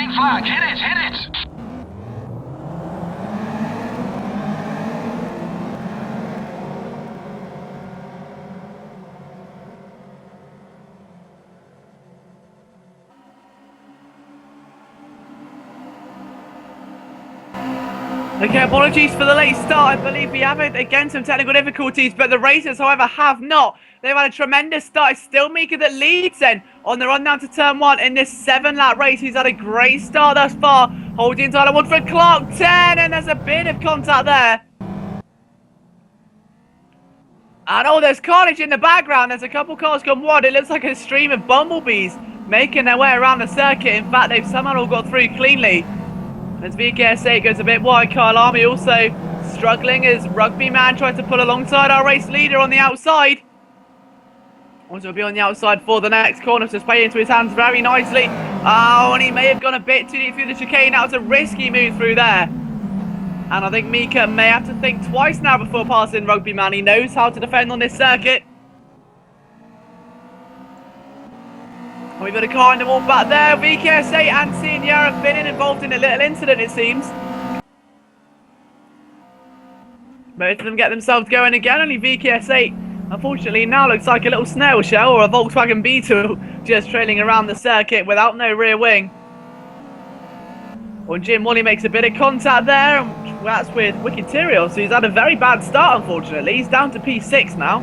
green flag. Hit it, hit it. Okay, apologies for the late start. I believe we have it again, some technical difficulties, but the racers, however, have not. They've had a tremendous start. It's still Mika that leads then on the run down to turn one in this 7-lap race. He's had a great start thus far, holding title one for Clark 10, and there's a bit of contact there. And oh, there's carnage in the background. There's a couple cars gone wide. It looks like a stream of bumblebees making their way around the circuit. In fact, they've somehow all got through cleanly. As VKS8 goes a bit wide, Kyle Army also struggling as Rugby Man tries to pull alongside our race leader on the outside. Also will be on the outside for the next corner, just play into his hands very nicely. Oh, and he may have gone a bit too deep through the chicane. That was a risky move through there. And I think Mika may have to think twice now before passing Rugby Man. He knows how to defend on this circuit. We've got a car in the wall back there. VKS8 and Senior have been involved in a little incident, it seems. Both of them get themselves going again. Only VKS8, unfortunately, now looks like a little snail shell or a Volkswagen Beetle just trailing around the circuit without no rear wing. Well, Jim Wally makes a bit of contact there. And that's with Wicked Tyrios, so he's had a very bad start, unfortunately. He's down to P6 now.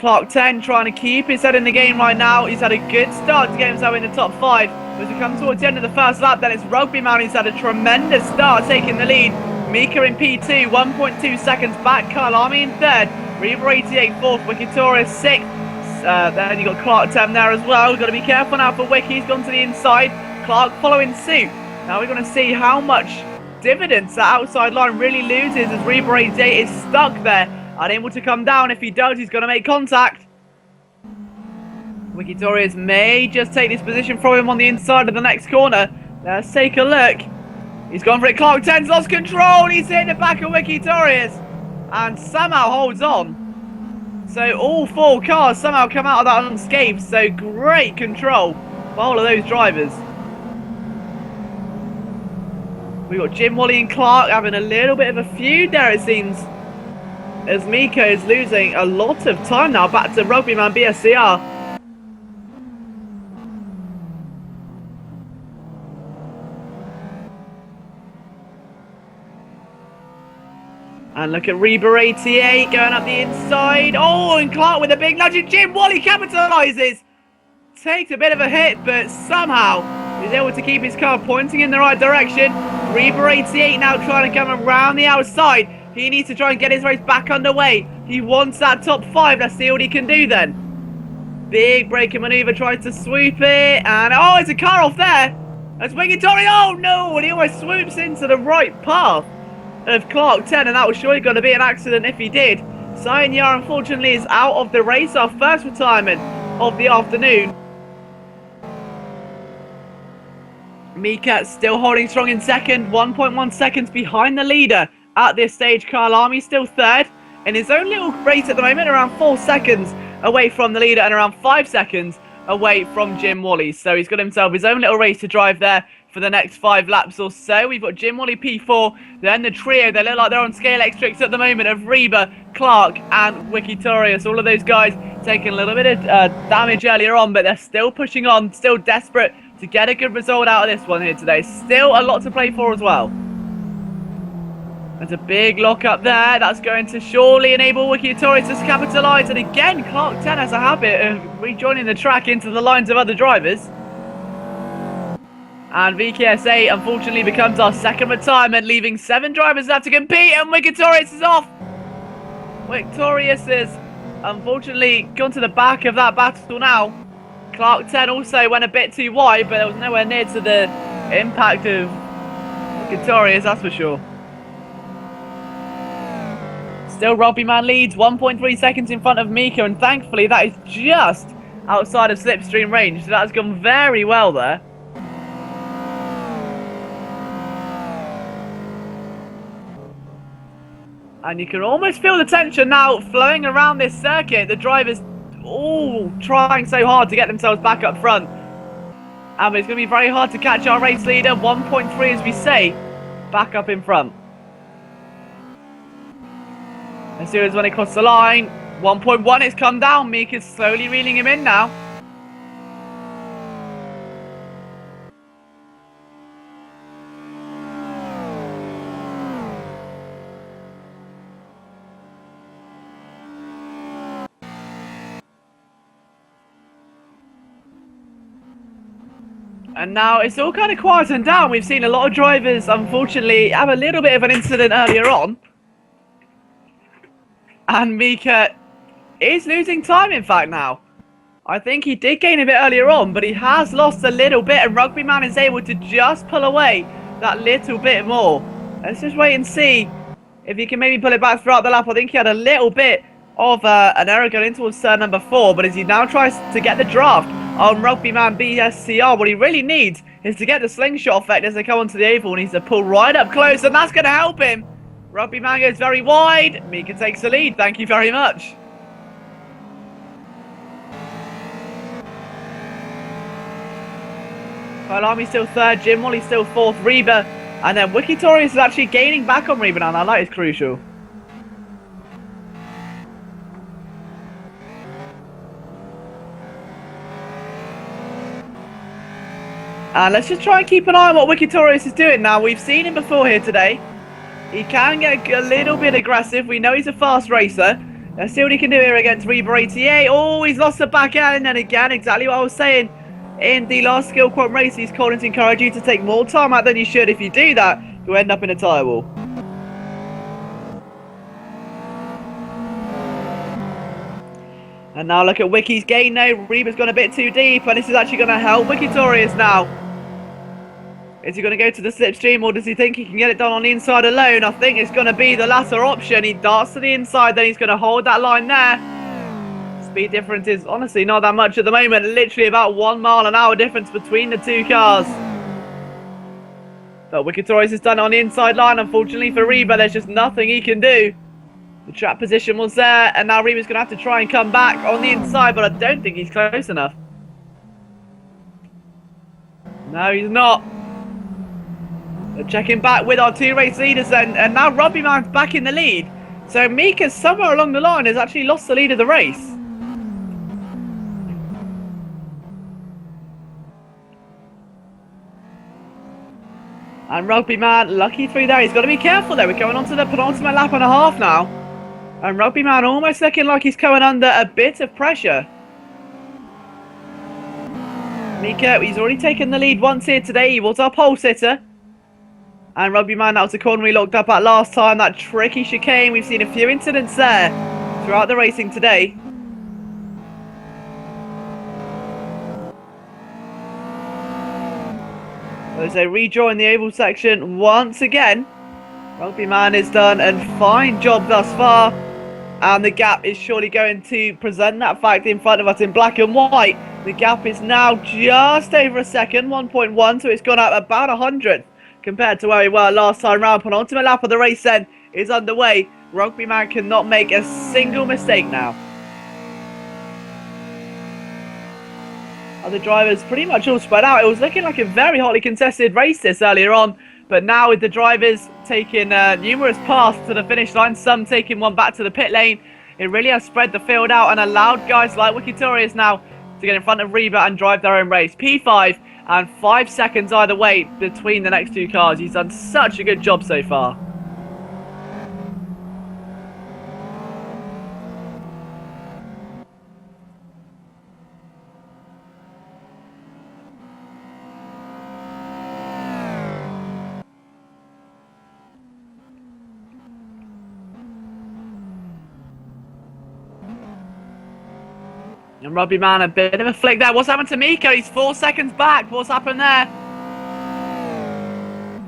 Clark 10 trying to keep his head in the game right now. He's had a good start to get himself in the top 5. As we come towards the end of the first lap, then it's Rugby Man who's had a tremendous start, taking the lead. Mika in P2, 1.2 seconds back. Kyle Army in 3rd. Reaver 88 4th. Wikitoria 6th. Then you've got Clark 10 there as well. Got to be careful now for Wiki. He's gone to the inside. Clark following suit. Now we're going to see how much dividends that outside line really loses as Reaver 88 is stuck there. Unable to come down. If he does, he's going to make contact. Wikitorius may just take this position from him on the inside of the next corner. Let's take a look. He's gone for it. Clark 10's lost control. He's hit the back of Wikitorius and somehow holds on. So all 4 cars somehow come out of that unscathed. So great control by all of those drivers. We've got Jim, Wally and Clark having a little bit of a feud there, it seems. As Mika is losing a lot of time now back to Rugby Man BSCR. And look at Reaver 88 going up the inside. Oh, and Clark with a big nudge. Jim Wally capitalises. Takes a bit of a hit, but somehow he's able to keep his car pointing in the right direction. Reaver 88 now trying to come around the outside. He needs to try and get his race back underway. He wants that top 5. Let's see what he can do then. Big braking manoeuvre, tries to swoop it. And oh, it's a car off there. That's Wiggingtori. Oh no, and he almost swoops into the right path of Clark 10. And that was surely going to be an accident if he did. Sayanyar, unfortunately, is out of the race. Our first retirement of the afternoon. Mika still holding strong in 2nd. 1.1 seconds behind the leader. At this stage, Kyle Army still 3rd in his own little race at the moment, around 4 seconds away from the leader and around 5 seconds away from Jim Wally. So he's got himself his own little race to drive there for the next 5 laps or so. We've got Jim Wally P4, then the trio. They look like they're on scale X-Trix at the moment of Reba, Clark and Wikitorius. All of those guys taking a little bit of damage earlier on, but they're still pushing on, still desperate to get a good result out of this one here today. Still a lot to play for as well. There's a big lock up there. That's going to surely enable Wikitorius to capitalise. And again, Clark 10 has a habit of rejoining the track into the lines of other drivers. And VKS8 unfortunately becomes our 2nd retirement, leaving 7 drivers left to compete. And Wikitorius is off. Wikitorius is unfortunately gone to the back of that battle now. Clark 10 also went a bit too wide, but it was nowhere near to the impact of Wikitorius, that's for sure. Still, Rugby Man leads 1.3 seconds in front of Mika, and thankfully that is just outside of slipstream range, so that has gone very well there. And you can almost feel the tension now flowing around this circuit. The drivers all trying so hard to get themselves back up front. And it's going to be very hard to catch our race leader. 1.3 as we say, back up in front. As soon as when it crosses the line, 1.1 it's come down. Mika's slowly reeling him in now. And now it's all kind of quietened down. We've seen a lot of drivers, unfortunately, have a little bit of an incident earlier on. And Mika is losing time, in fact, now. I think he did gain a bit earlier on, but he has lost a little bit. And Rugbyman is able to just pull away that little bit more. Let's just wait and see if he can maybe pull it back throughout the lap. I think he had a little bit of an error going in towards turn number 4. But as he now tries to get the draft on Rugbyman BSCR, what he really needs is to get the slingshot effect as they come onto the oval. And he's to pull right up close, and that's going to help him. Rugbyman goes very wide. Mika takes the lead. Thank you very much. Army's still third, Jim Wally's still fourth, Reba, and then Wikitorius is actually gaining back on Reba now. That is crucial. And let's just try and keep an eye on what Wikitorius is doing now. We've seen him before here today. He can get a little bit aggressive. We know he's a fast racer. Let's see what he can do here against Reba 88. Oh, he's lost the back end, and again, exactly what I was saying. In the last skill quad race, he's calling to encourage you to take more time out than you should. If you do that, you'll end up in a tyre wall. And now look at Wiki's gain now. Reba's gone a bit too deep, and this is actually going to help Wikitorius now. Is he going to go to the slipstream, or does he think he can get it done on the inside alone? I think it's going to be the latter option. He darts to the inside, then he's going to hold that line there. Speed difference is honestly not that much at the moment. Literally about 1 mile an hour difference between the two cars. But Wikitorius has done it on the inside line. Unfortunately for Reba, there's just nothing he can do. The trap position was there, and now Reba's going to have to try and come back on the inside, but I don't think he's close enough. No, he's not. They're checking back with our two race leaders then, and now Rugbyman's back in the lead. So Mika, somewhere along the line, has actually lost the lead of the race. And Rugbyman, lucky through there. He's got to be careful though. We're going on to the penultimate lap and a half now. And Rugbyman almost looking like he's coming under a bit of pressure. Mika, he's already taken the lead once here today. He was our pole sitter. And Rugbyman, that was the corner we locked up at last time. That tricky chicane. We've seen a few incidents there throughout the racing today. As they rejoin the oval section once again, Rugbyman has done a fine job thus far, and the gap is surely going to present that fact in front of us in black and white. The gap is now just over a second, 1.1, so it's gone up about 100 compared to where we were last time round. Penultimate lap of the race then is underway. Rugbyman cannot make a single mistake now. Other drivers pretty much all spread out. It was looking like a very hotly contested race this earlier on, but now with the drivers taking numerous paths to the finish line, some taking one back to the pit lane, it really has spread the field out and allowed guys like Wikitorius now to get in front of Reba and drive their own race. P5 and 5 seconds either way between the next two cars. He's done such a good job so far. And Rugbyman, a bit of a flick there. What's happened to Mika? He's 4 seconds back. What's happened there?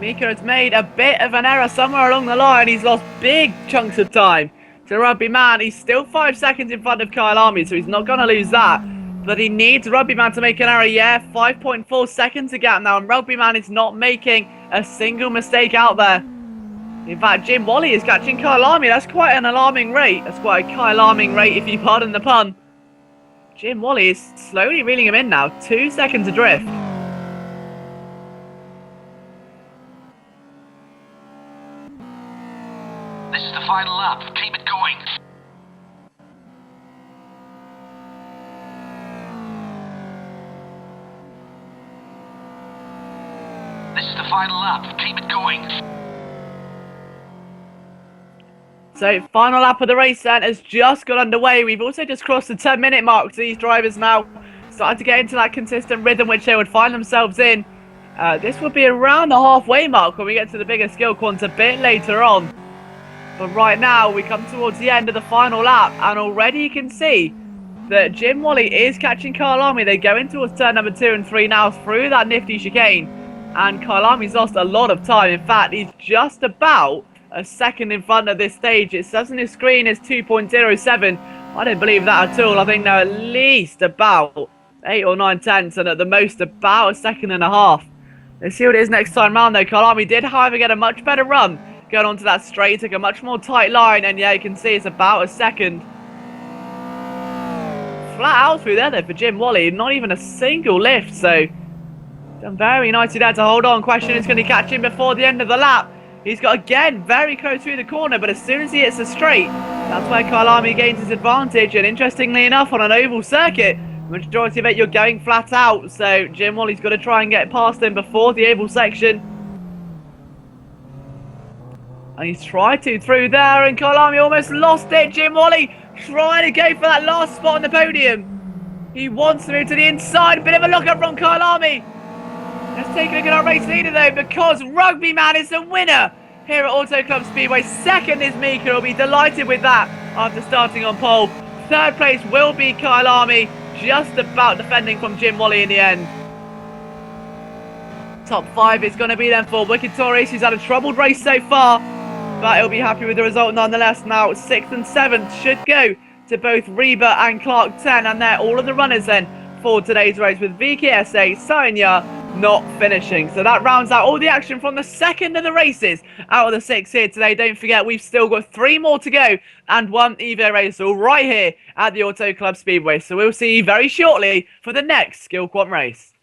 Mika has made a bit of an error somewhere along the line. He's lost big chunks of time to Rugbyman. He's still 5 seconds in front of Kyle Army, so he's not going to lose that. But he needs Rugbyman to make an error. Yeah, 5.4 seconds to gap now, and Rugbyman is not making a single mistake out there. In fact, Jim Wally is catching Kyle Army. That's quite an alarming rate. That's quite a Kyle alarming rate, if you pardon the pun. Jim Wally is slowly reeling him in now. 2 seconds adrift. final lap. Keep it going. This is the final lap. Keep it going. So, final lap of the race then has just got underway. We've also just crossed the 10-minute mark. So these drivers now starting to get into that consistent rhythm which they would find themselves in. This would be around the halfway mark when we get to the bigger skill quants a bit later on. But right now, we come towards the end of the final lap, and already you can see that Jim Wally is catching Kyle Army. They go in towards turn number 2 and 3 now through that nifty chicane. And Kyle Army's lost a lot of time. In fact, he's just about a second in front of this stage. It says on his screen is 2.07. I don't believe that at all. I think they're at least about 8 or 9 tenths, and at the most about a second and a half. Let's see what it is next time round though. Kyle Army did, however, get a much better run going onto that straight. Took a much more tight line, and yeah, you can see it's about a second. Flat out through there though for Jim Wally. Not even a single lift, so done very nicely there to hold on. Question is, going to catch him before the end of the lap. He's got, again, very close through the corner, but as soon as he hits the straight, that's where Kyle Army gains his advantage. And interestingly enough, on an oval circuit, the majority of it you're going flat out. So Jim Wally's got to try and get past him before the oval section. And he's tried to through there, and Kyle Army almost lost it. Jim Wally trying to go for that last spot on the podium. He wants to move to the inside. Bit of a look up from Kyle Army. Let's take a look at our race leader though, because Rugby Man is the winner here at Auto Club Speedway. Second is Mika. Will be delighted with that after starting on pole. Third place will be Kyle Army, just about defending from Jim Wally in the end. Top 5 is going to be then for Wicked Torres, who's had a troubled race so far, but he'll be happy with the result nonetheless. Now 6th and 7th should go to both Reba and Clark 10, and they're all of the runners then for today's race, with VKSA, Sanya not finishing. So that rounds out all the action from the second of the races out of the 6 here today. Don't forget, we've still got 3 more to go and 1 Evo race all right here at the Auto Club Speedway. So we'll see you very shortly for the next Skill Quant race.